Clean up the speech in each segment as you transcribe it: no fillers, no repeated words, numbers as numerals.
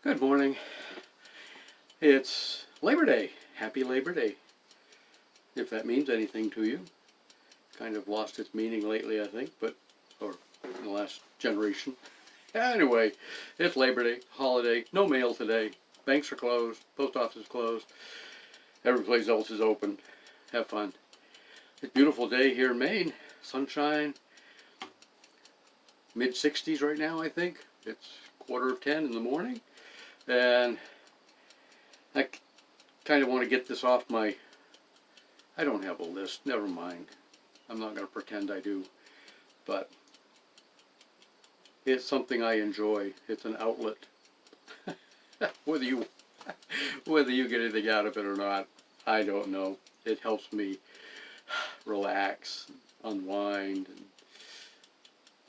Good morning. It's Labor Day. Happy Labor Day. If that means anything to you. Kind of lost its meaning lately, I think, or in the last generation. Anyway, it's Labor Day, holiday, no mail today. Banks are closed, post office is closed. Every place else is open. Have fun. It's a beautiful day here in Maine. Sunshine. Mid-60s right now, I think. It's 9:45 in the morning. And I kind of want to get this off my... I don't have a list. Never mind. I'm not going to pretend I do. But it's something I enjoy. It's an outlet. whether you get anything out of it or not, I don't know. It helps me relax, unwind.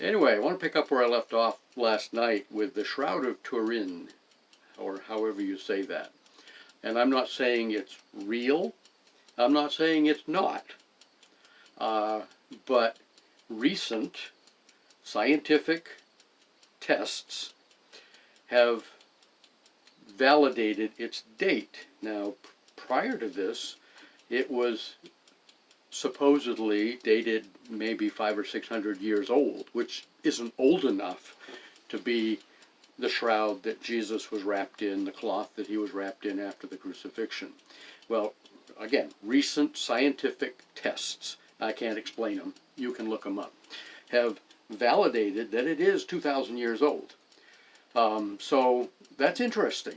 Anyway, I want to pick up where I left off last night with the Shroud of Turin, or however you say that. And I'm not saying it's real. I'm not saying it's not. But recent scientific tests have validated its date. Now, prior to this, it was supposedly dated maybe 500 or 600 years old, which isn't old enough to be the shroud that Jesus was wrapped in, the cloth that he was wrapped in after the crucifixion. Well, again, recent scientific tests, I can't explain them, you can look them up, have validated that it is 2,000 years old. So that's interesting.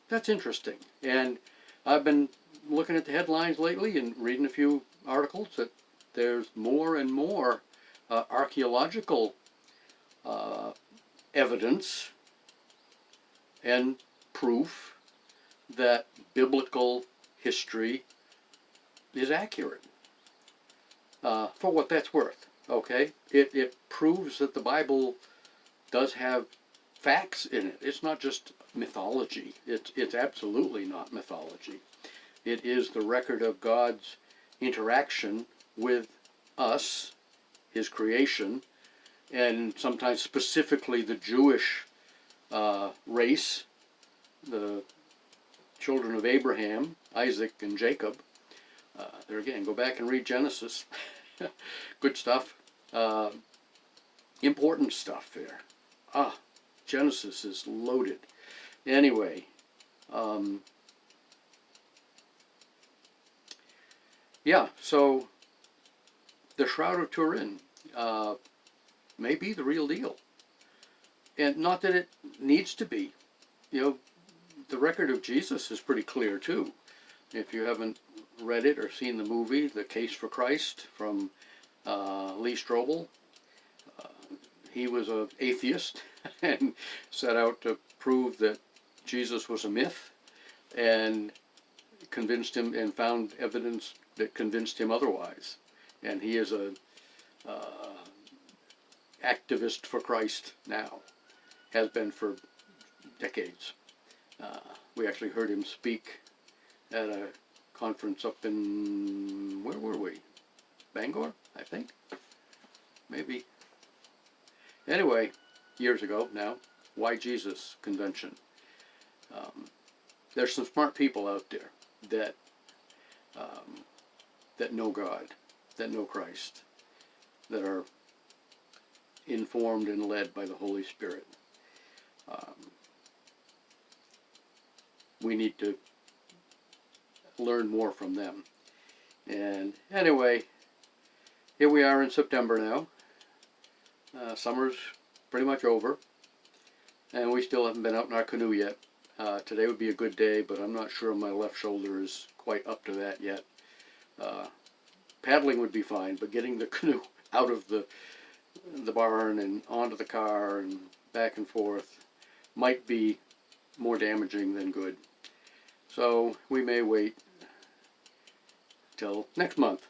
That's interesting. And I've been looking at the headlines lately and reading a few articles that there's more and more archaeological evidence and proof that biblical history is accurate, for what that's worth. Okay, it proves that the Bible does have facts in it. It's not just mythology. It's absolutely not mythology. It is the record of God's interaction with us, his creation, and sometimes specifically the Jewish race, the children of Abraham, Isaac, and Jacob. There again, go back and read Genesis. Good stuff. Important stuff there. Genesis is loaded. Anyway, yeah, so the Shroud of Turin may be the real deal. And not that it needs to be. You know, the record of Jesus is pretty clear too. If you haven't read it or seen the movie, The Case for Christ, from Lee Strobel, he was an atheist and set out to prove that Jesus was a myth, and convinced him and found evidence that convinced him otherwise. And he is a activist for Christ now, has been for decades. We actually heard him speak at a conference up in, where were we? Bangor, I think? Maybe. Anyway, years ago now, Why Jesus convention. There's some smart people out there that that know God, that know Christ, that are informed and led by the Holy Spirit. We need to learn more from them. And anyway, here we are in September now. Summer's pretty much over, and we still haven't been out in our canoe yet. Today would be a good day, but I'm not sure my left shoulder is quite up to that yet. Paddling would be fine, but getting the canoe out of the barn and onto the car and back and forth might be more damaging than good. So we may wait till next month.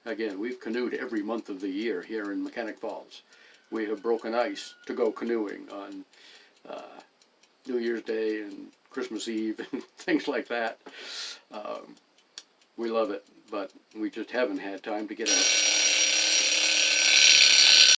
Again, we've canoed every month of the year here in Mechanic Falls. We have broken ice to go canoeing on New Year's Day and Christmas Eve and things like that. We love it, but we just haven't had time to get out.